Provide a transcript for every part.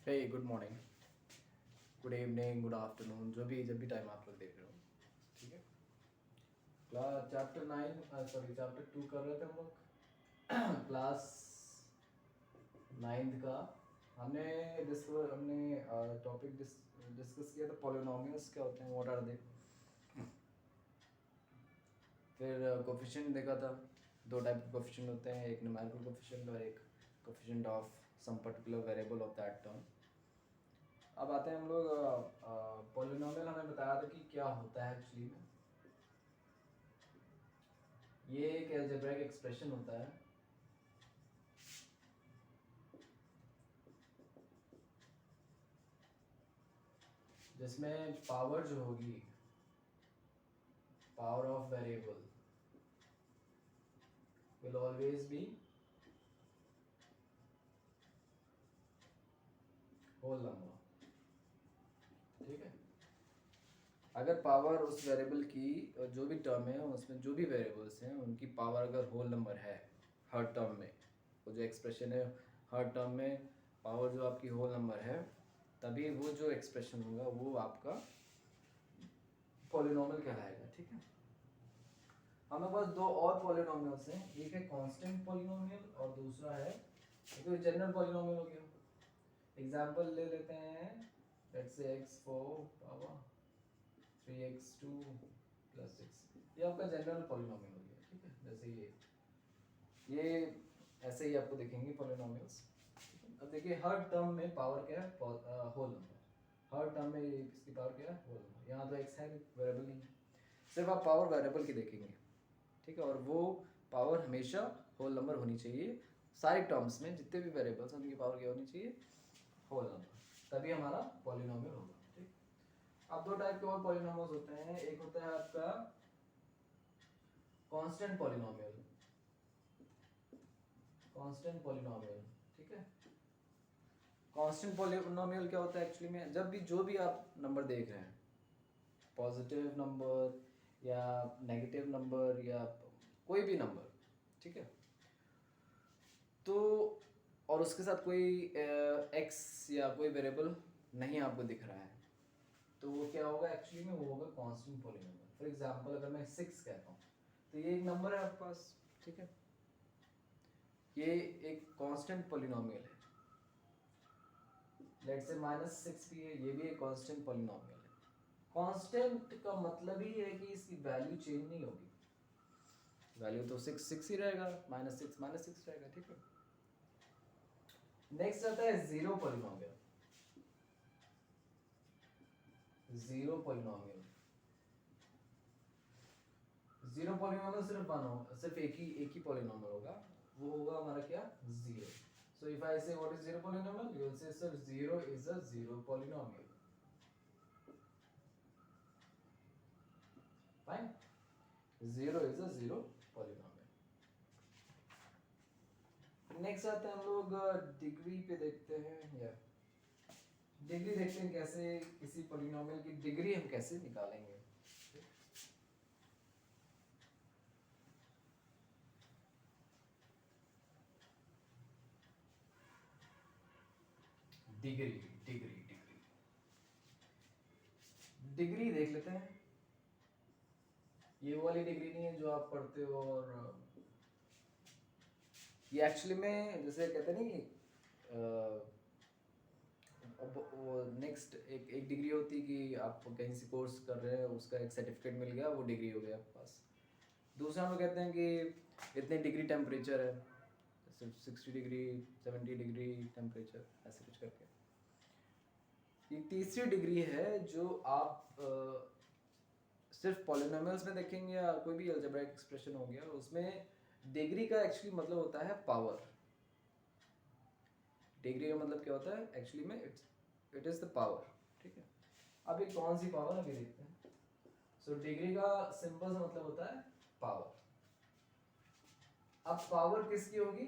हे good morning, good evening, good afternoon, जो भी जब भी टाइम आप लोग देख रहे हो। ठीक है। क्लास चैप्टर 9 सॉरी चैप्टर 2 कर रहे थे हम लोग। क्लास 9th का हमने टॉपिक डिस्कस किया था, पॉलिनोमियल्स क्या होते हैं, व्हाट आर दे। फिर कोफिशिएंट देखा था। दो टाइप के कोफिशिएंट होते हैं, एक न्यूमेरिकल कोफिशिएंट और एक coefficient of some particular variable of that term. अब आते हैं हम लोग पॉलिनोमियल। हमें बताया था कि क्या होता है एक्चुअली में। ये एक अलजेब्राइक एक्सप्रेशन होता है जिसमें पावर जो होगी, power of variable will always be whole number. ठीक है। अगर पावर उस वेरिएबल की जो भी टर्म है उसमें जो भी वेरिएबल्स हैं उनकी पावर अगर होल नंबर है हर टर्म में, वो जो एक्सप्रेशन है हर टर्म में पावर जो आपकी होल नंबर है, तभी वो जो एक्सप्रेशन होगा वो आपका पॉलिनोमियल कहलाएगा। ठीक है। हमारे पास दो और पॉलिनोमियल्स हैं, एक है कांस्टेंट पॉलिनोमियल और दूसरा है एक जनरल पॉलिनोमियल हो गया। एग्जांपल ले लेते हैं, लेट्स से x4 पावर 3x2 प्लस 6, ये आपका जनरल पॉलिनोमियल हो गया। ठीक है। जैसे ये ऐसे ही आपको दिखेंगे पॉलिनोमियल्स। अब देखिए हर टर्म में पावर क्या है, होल नंबर। हर टर्म में इसकी पावर क्या है, होल नंबर। यहाँ तो x है, वेरिएबल नहीं है, सिर्फ आप पावर वेरिएबल की देखेंगे। ठीक है। और वो पावर हमेशा होल नंबर होनी चाहिए। सारे टर्म्स में जितने भी वेरिएबल्स हैं उनकी पावर क्या होनी चाहिए, होल नंबर, तभी हमारा पॉलिनोमियल होगा। ठीक। अब दो टाइप के और पॉलिनोमियल्स होते हैं, एक होता है आपका कांस्टेंट पॉलिनोमियल। Constant polynomial. ठीक है। कांस्टेंट पॉलिनोमियल क्या होता है एक्चुअली में, जब भी जो भी आप नंबर देख रहे हैं, पॉजिटिव नंबर या नेगेटिव नंबर या कोई भी नंबर, ठीक है, तो और उसके साथ कोई एक्स या कोई वेरिएबल नहीं आपको दिख रहा है, तो वो क्या होगा एक्चुअली में, वो होगा कांस्टेंट पॉलिनोमियल। फॉर एग्जांपल अगर मैं 6 कहता हूँ तो ये एक नंबर है आपके पास। ठीक है। ये एक कांस्टेंट पॉलिनोमियल है। लेट्स से -6 भी है, ये भी एक कांस्टेंट पॉलिनोमियल है। कांस्टेंट का मतलब ही है कि इसकी वैल्यू चेंज नहीं होगी, वैल्यू तो 6 ही रहेगा, -6 रहेगा। ठीक है। नेक्स्ट आता है zero polynomial. Zero polynomial, zero polynomial सिर्फ वन होगा, सिर्फ एक ही पॉलिनोमियल होगा, वो होगा हमारा क्या, जीरो। सो इफ आई से what is zero polynomial, you will say sir zero is a zero polynomial. Fine, zero is a zero polynomial. Next आते हैं हम लोग डिग्री पे देखते हैं, या डिग्री देखते हैं कैसे किसी पॉलिनोमियल की डिग्री हम कैसे निकालेंगे। डिग्री डिग्री डिग्री डिग्री देख लेते हैं। ये वो वाली डिग्री नहीं है जो आप पढ़ते हो, और ये एक्चुअली में जैसे कहते हैं नहीं, वो नेक्स्ट एक डिग्री होती है कि आप कहीं से कोर्स कर रहे हैं, उसका एक सर्टिफिकेट मिल गया, वो डिग्री हो गया आपके पास। दूसरा हम लोग कहते हैं कि इतने डिग्री टेम्परेचर है, सिर्फ 60 डिग्री 70 डिग्री टेम्परेचर, ऐसे कुछ करके। ये तीसरी डिग्री है जो आप सिर्फ पॉलिनोमियल्स में देखेंगे या कोई भी अलजेब्राइक एक्सप्रेशन हो गया, उसमें डिग्री का एक्चुअली मतलब होता है पावर। डिग्री का मतलब क्या होता है एक्चुअली में, इट इज द पावर। ठीक है। अब ये कौन सी पावर अभी देखते हैं। सो डिग्री का सिंपल सा मतलब होता है पावर। अब पावर किसकी होगी,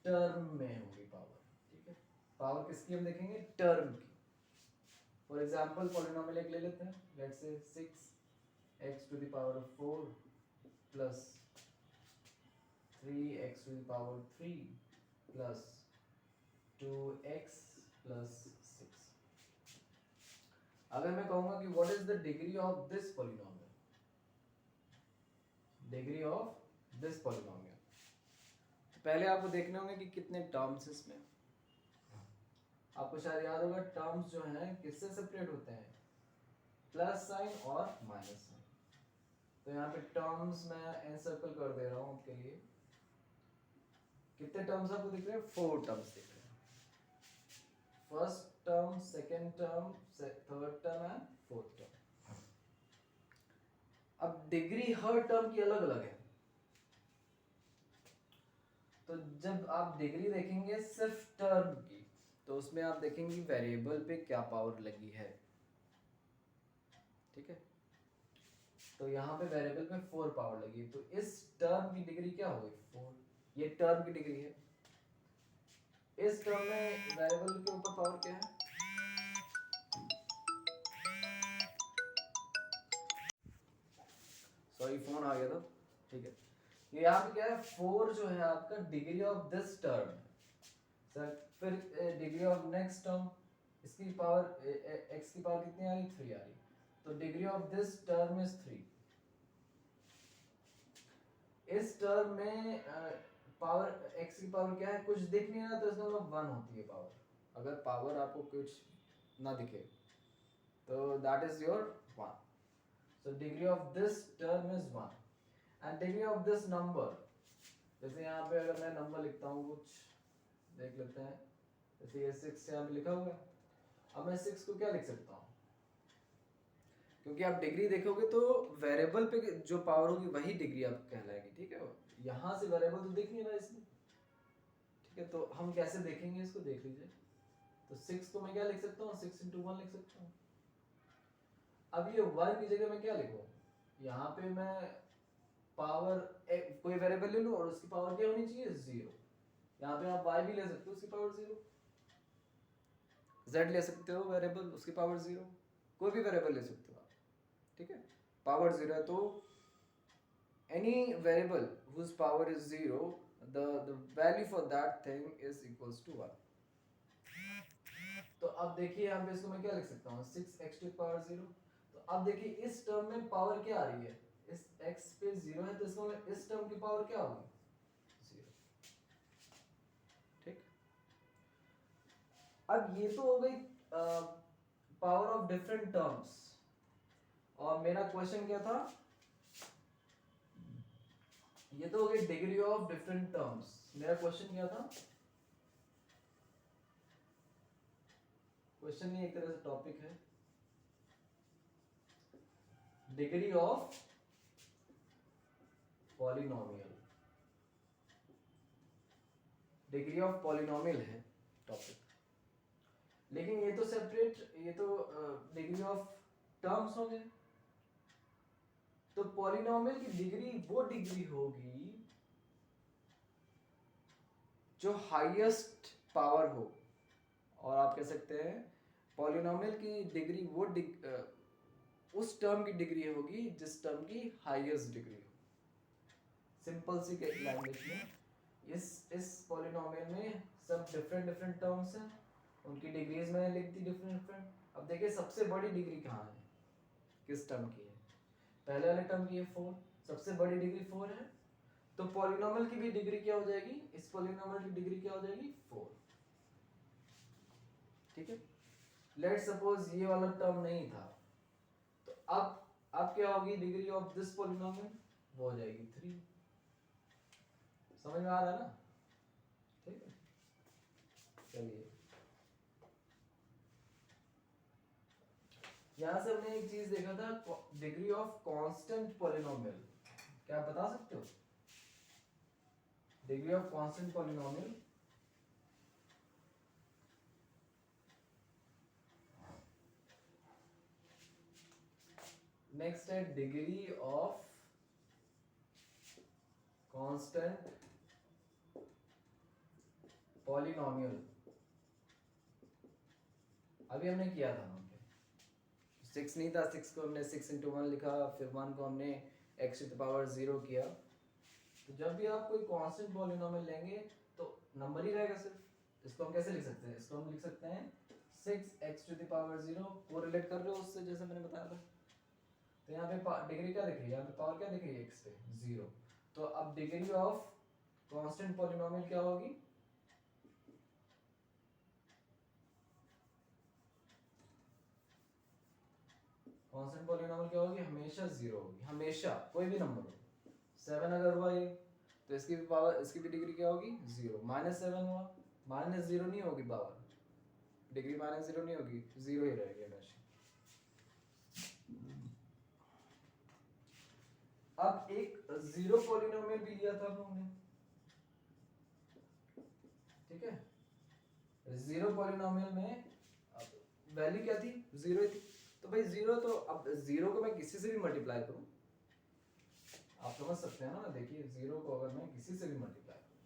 टर्म में होगी पावर। ठीक है। पावर किसकी हम देखेंगे, टर्म की। फॉर एग्जांपल पॉलिनोमियल एक ले लेते हैं, let's say 6x to the power of 4 plus 3x to the power 3 plus 2x plus 6। अगर मैं कहूंगा कि what is the degree of this polynomial, degree of this polynomial, पहले आपको देखने होंगे कि कितने टर्म्स इसमें। आपको शायद याद होगा टर्म्स जो हैं किससे सेपरेट होते हैं, प्लस साइन और माइनस साइन। तो यहाँ पे टर्म्स मैं एनसर्कल कर दे रहा हूँ आपके लिए। कितने टर्म्स आपको दिख रहे हैं, 4 टर्म्स दिख रहे हैं। First term, second term, third term and fourth term. अब डिग्री हर टर्म की अलग अलग है, तो जब आप डिग्री देखेंगे सिर्फ टर्म की, तो उसमें आप देखेंगे वेरिएबल पे क्या पावर लगी है, ठीक है। तो यहाँ पे वेरिएबल पे 4 पावर लगी, तो इस टर्म की डिग्री क्या होगी, 4। ये टर्म की डिग्री है। इस टर्म में वेरिएबल के ऊपर पावर क्या है, सॉरी फोन आ गया था, ठीक है। ये यहाँ पे क्या है, 4 जो है आपका degree of this term sir. फिर डिग्री ऑफ नेक्स्ट टर्म, इसकी पावर x की पावर कितनी आ रही, 3 आ रही, तो degree of this term is 3। इस टर्म में पावर x की पावर क्या है, कुछ दिख नहीं रहा तो इसका मतलब 1 होती है पावर। अगर पावर आपको कुछ ना दिखे तो that is your 1। So degree of this term is 1 and degree of this number, जैसे यहाँ पे अगर मैं नंबर लिखता हूँ कुछ, देख लेते हैं, जैसे ये 6 यहाँ पे लिखा हुआ है। अब मैं 6 को क्या लिख सकता हूँ, क्योंकि आप डिग्री देखोगे तो वेरिएबल पे जो पावर होगी वही डिग्री आप कहलाएगी, ठीक है। यहाँ से वेरिएबल तो दिख नहीं रहा इसमें, ठीक है। तो हम कैसे देखेंगे इसको, देख लीजिए। तो 6 को मैं क्या लिख सकता हूँ, 6 into 1 लिख सकता हूँ। अब ये 1 की जगह मैं क्या लिखूँ, यहाँ पे मैं पावर कोई वेरिएबल ले लूँ और उसकी पावर क्या होनी चाहिए, 0। यहाँ पे आप y भी ले सकते हो, उसकी पावर 0, z ले सकते हो वेरिएबल, उसकी पावर 0, कोई भी वेरिएबल ले सकते हो आप, ठीक है। पावर 0 है तो any variable whose power is 0, the value for that thing is equals to 1। तो अब देखिए यहाँ पे इसको मैं क्या लिख सकता हूँ, 6x to the power 0। तो अब देखिए इस टर्म में पावर क्या आ रही है, इस x पे 0 है, तो इसका मतलब इस टर्म की पावर क्या होगी, 0, ठीक। अब ये तो हो गई पावर ऑफ डिफरेंट टर्म्स, और मेरा क्वेश्चन क्या था, ये तो हो गई डिग्री ऑफ डिफरेंट टर्म्स। मेरा क्वेश्चन क्या था, क्वेश्चन नहीं एक तरह से टॉपिक है, degree of polynomial, degree of polynomial है टॉपिक। लेकिन ये तो सेपरेट, ये तो डिग्री ऑफ टर्म्स हो गए। तो पॉलिनोमियल की डिग्री वो डिग्री होगी जो हाईएस्ट पावर हो, और आप कह सकते हैं पॉलिनोमियल की डिग्री वो उस टर्म की डिग्री होगी जिस टर्म की हाईएस्ट डिग्री हो। सिंपल सी लैंग्वेज में इस पॉलिनोमियल में सब डिफरेंट डिफरेंट टर्म्स हैं, उनकी डिग्रीज मैंने लिख दी डिफरेंट डिफरेंट। अब देखिए सबसे बड़ी डिग्री कहाँ है, किस टर्म की है, पहले वाले टर्म की है 4, सबसे बड़ी डिग्री 4 है, तो पॉलिनोमियल की भी डिग्री क्या हो जाएगी, इस पॉलिनोमियल की डिग्री क्या हो जाएगी, 4, ठीक है। लेट्स सपोज ये वाला टर्म नहीं था, तो अब क्या होगी डिग्री ऑफ दिस पॉलिनोमियल, वो हो जाएगी 3। समझ में आ रहा है ना, ठीक है। चलिए यहां से हमने एक चीज देखा था, डिग्री ऑफ कांस्टेंट पॉलिनोमियल। क्या आप बता सकते हो degree of constant polynomial? Next है डिग्री ऑफ कांस्टेंट पॉलिनोमियल। अभी हमने किया था, 6 नहीं था, 6 को हमने 6 into 1 लिखा, फिर 1 को हमने x to the power 0 किया। तो जब भी आप कोई कांस्टेंट पॉलिनोमियल लेंगे तो नंबर ही रहेगा सिर्फ, इसको हम कैसे लिख सकते हैं? इसको हम लिख सकते हैं 6x⁻0 को रिलेट कर रहे हो उससे, जैसे मैंने बताया था। तो यहाँ पे डिग्री क्या दिख रही है? यहाँ पे पावर क्या दिख रही है? x पे 0। तो अब डिग्री ऑफ कांस्टेंट पॉलिनोमियल क्या होगी? कांस्टेंट पॉलिनोमियल क्या होगी? हमेशा 0 होगी, हमेशा, कोई भी नंबर हो। 7 अगर हुआ ये, तो इसकी भी पावर, इसकी भी डिग्री क्या होगी? 0। -7 हुआ, -0 नहीं होगी पावर, डिग्री -0 नहीं होगी, 0 ही रहेगी हमेशा। अब एक जीरो पॉलिनोमियल भी लिया था हम लोगों ने, ठीक है। जीरो पॉलिनोमियल में वैल्यू क्या थी? 0 ही थी। तो भाई 0, तो अब 0 को मैं किसी से भी मल्टीप्लाई करूं, आप समझ सकते हैं ना। देखिए 0 को अगर मैं किसी से भी मल्टीप्लाई करूं,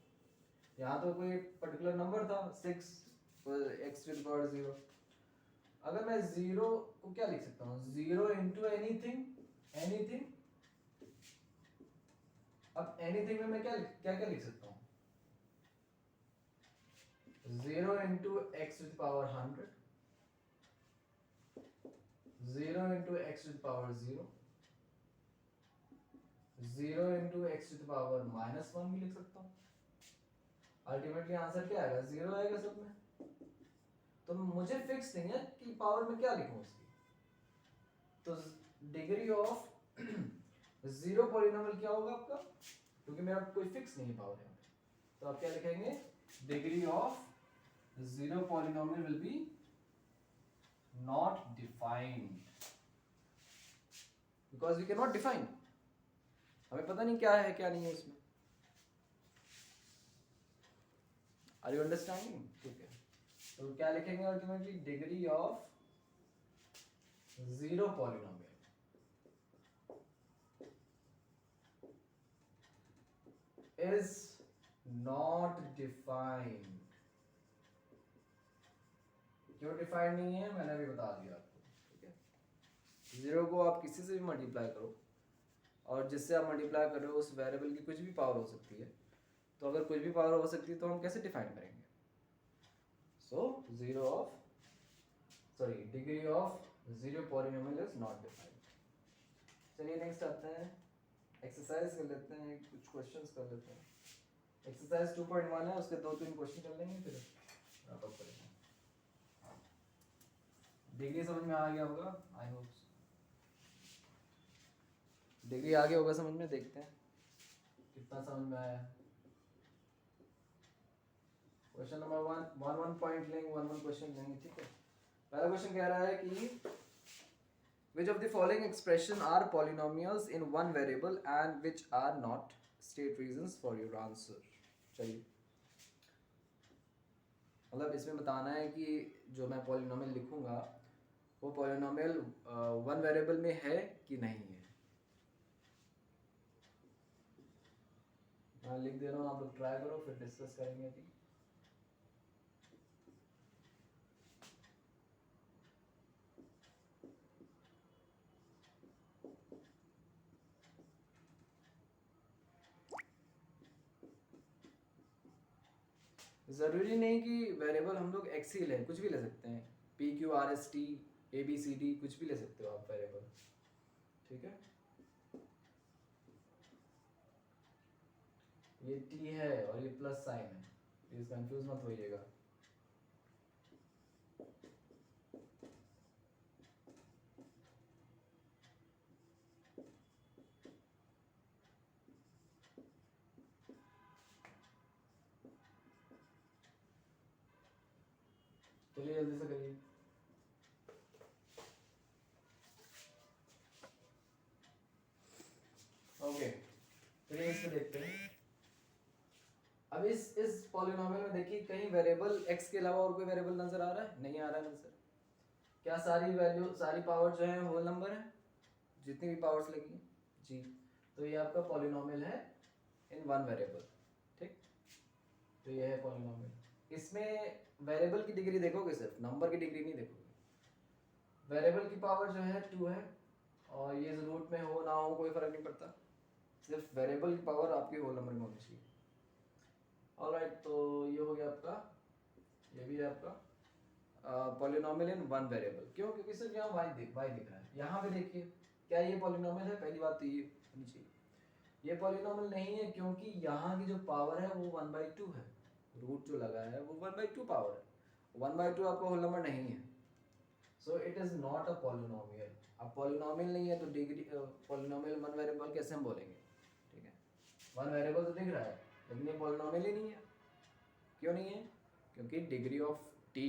यहाँ तो कोई पर्टिकुलर नंबर था 6x⁻0। अगर मैं 0 को क्या लिख सकता हूँ? 0 इंटू एनीथिंग, एनीथिंग। अब एनीथिंग में मैं क्या क्या लिख सकता हूँ? 0 into x⁻100, 0 into x⁻0, 0 into x⁻−1 भी लिख सकता हूँ। अल्टीमेटली आंसर क्या आएगा? 0 आएगा सब में। तो मुझे फिक्स नहीं है कि पावर में क्या लिखूं उसकी। तो डिग्री ऑफ जीरो पॉलिनोमियल क्या होगा आपका? क्योंकि मेरा कोई फिक्स नहीं है पावर यहाँ पे, तो आप क्या लिखेंगे? Degree of zero polynomial will be not defined, because we can not define, हमें पता नहीं क्या है क्या नहीं है उसमें। Are you understanding? ठीक है, तो क्या लिखेंगे ultimately? Degree of zero polynomial is not defined। क्यों डिफाइंड नहीं है? मैंने अभी बता दिया आपको, ठीक है। जीरो को आप किसी से भी मल्टीप्लाई करो, और जिससे आप मल्टीप्लाई कर रहे हो उस वेरिएबल की कुछ भी पावर हो सकती है। तो अगर कुछ भी पावर हो सकती है तो हम कैसे डिफाइन करेंगे? So zero of, sorry, degree of zero polynomial is not defined. चलिए नेक्स्ट आते हैं, एक्सरसाइज कर लेते हैं, कुछ क्वेश्चंस कर लेते हैं। एक्सरसाइज 2.1 है, उसके 2-3 क्वेश्चन कर लेंगे, फिर रैप अप करेंगे। डिग्री समझ में आ गया होगा, आई होप डिग्री आ गया होगा समझ में। देखते हैं कितना समझ में आया। क्वेश्चन नंबर 1 पॉइंट लेंगे, 1 क्वेश्चन लेंगे, ठीक है। पहला क्वेश्चन कह रहा है कि which of the following expression are polynomials in one variable and which are not? State reasons for your answer। चलिए, मतलब इसमें बताना है कि जो मैं पॉलिनोमियल लिखूंगा वो पॉलिनोमियल वन वेरिएबल में है कि नहीं है। मैं लिख दे रहा हूँ, आप लोग ट्राई करो, फिर डिस्कस करेंगे अभी। ज़रूरी नहीं कि वेरिएबल हम लोग एक्स ही लें, कुछ भी ले सकते हैं। PQRST ABCD कुछ भी ले सकते हो आप वेरिएबल, ठीक है। ये T है और ये प्लस साइन है, प्लीज कंफ्यूज मत होइएगा। चलिए जल्दी से करिए। ओके, चलिए इस पे देखते हैं। अब इस पॉलिनोमियल में देखिए, कहीं वेरिएबल x के अलावा और कोई वेरिएबल नजर आ रहा है? नहीं आ रहा है नजर। क्या सारी वैल्यू, सारी पावर जो है होल नंबर है, जितनी भी पावर्स लगी हैं जी। तो ये आपका पॉलिनोमियल है इन वन वेरिएबल, ठीक। तो ये है पॉलिनोमियल। इसमें वेरिएबल की डिग्री देखोगे, सिर्फ नंबर की डिग्री नहीं देखोगे। वेरिएबल की पावर जो है 2 है, और ये रूट में हो ना हो कोई फर्क नहीं पड़ता, सिर्फ वेरिएबल की पावर आपकी होल नंबर में होनी चाहिए। ऑलराइट, तो ये हो गया आपका ये भी है आपका पॉलिनोमियल इन वन वेरिएबल। क्यों? क्योंकि सिर्फ यहाँ y दिख रहा है। यहाँ पे देखिए क्या ये पॉलिनोमियल है? पहली बात तो ये होनी चाहिए। ये पॉलिनोमियल नहीं है क्योंकि यहाँ की जो पावर है वो 1/2 है। रूट जो लगा है वो 1/2 पावर है। 1/2 आपका होल नंबर नहीं है, so it is not a polynomial. अब पॉलिनोमियल नहीं है तो डिग्री पॉलिनोमियल वन वेरिएबल कैसे हम बोलेंगे? ठीक है, वन वेरिएबल तो दिख रहा है लेकिन ये पॉलिनोमियल ही नहीं है। क्यों नहीं है? क्योंकि degree of t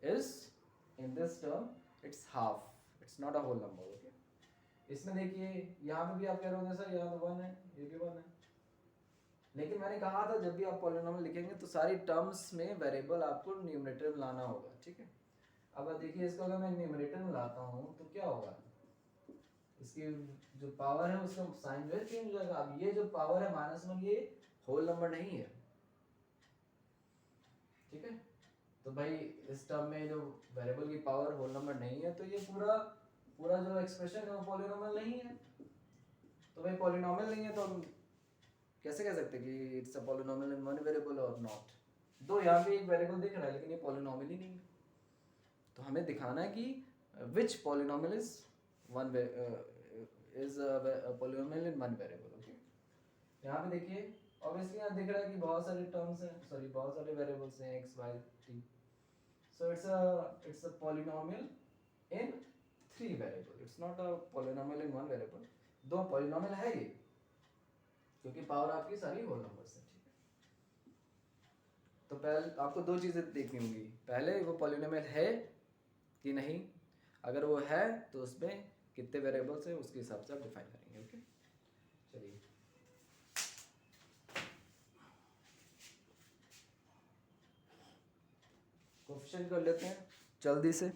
is in this term it's half, it's not a whole number. Okay, इसमें देखिए यहाँ पे भी आप कह रहे होंगे सर यहाँ तो 1 है, ये भी 1 है, लेकिन मैंने कहा था जब भी आप पॉलिनोमियल लिखेंगे तो सारी टर्म्स में वेरिएबल आपको न्यूमरेटर में लाना होगा। ठीक है, अब देखिए इसको अगर मैं न्यूमरेटर में लाता हूँ तो क्या होगा? इसकी जो पावर है उसका साइन जो है चेंज हो जाएगा। अब ये जो पावर है -1 ये होल नंबर नहीं है। ठीक है, तो भाई इस टर्म में जो वेरिएबल की पावर होल नंबर नहीं है तो ये पूरा जो एक्सप्रेशन है वो पॉलिनोमियल नहीं है। तो भाई पॉलिनोमियल नहीं है तो हम कैसे कह सकते कि it's a polynomial in one variable और नॉट? दो यहाँ पे एक वेरिएबल दिख रहा है लेकिन ये पॉलिनोमियल ही नहीं है। तो हमें दिखाना है कि which polynomial is one is polynomial in one variable. Okay, यहाँ पे देखिए ऑब्वियसली यहाँ दिख रहा है कि बहुत सारे टर्म्स हैं, सॉरी बहुत सारे वेरिएबल्स हैं x y t, so it's a polynomial in 3 variable, it's not a polynomial in one variable. दो पॉलिनोमियल है ये क्योंकि पावर आपकी सारी होल नंबर्स है। ठीक है, तो पहले आपको दो चीज़ें देखनी होंगी, पहले वो पॉलिनोमियल है कि नहीं, अगर वो है तो उसमें कितने वेरिएबल्स हैं उसके हिसाब से आप डिफाइन करेंगे। ओके, चलिए कोफिशिएंट कर लेते हैं जल्दी से,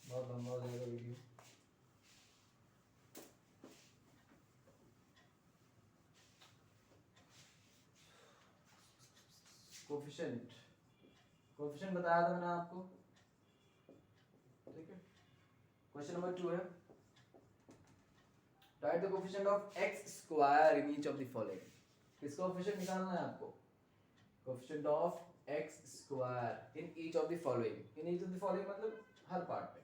बहुत लंबा हो जाएगा वीडियो। कोफिशिएंट बताया था मैंने आपको। ठीक है, क्वेश्चन नंबर 2 है, right the coefficient of x square in each of the following. किसका कोफिशिएंट निकालना है आपको? Coefficient of x square in each of the following. In each of the following मतलब हर पार्ट में।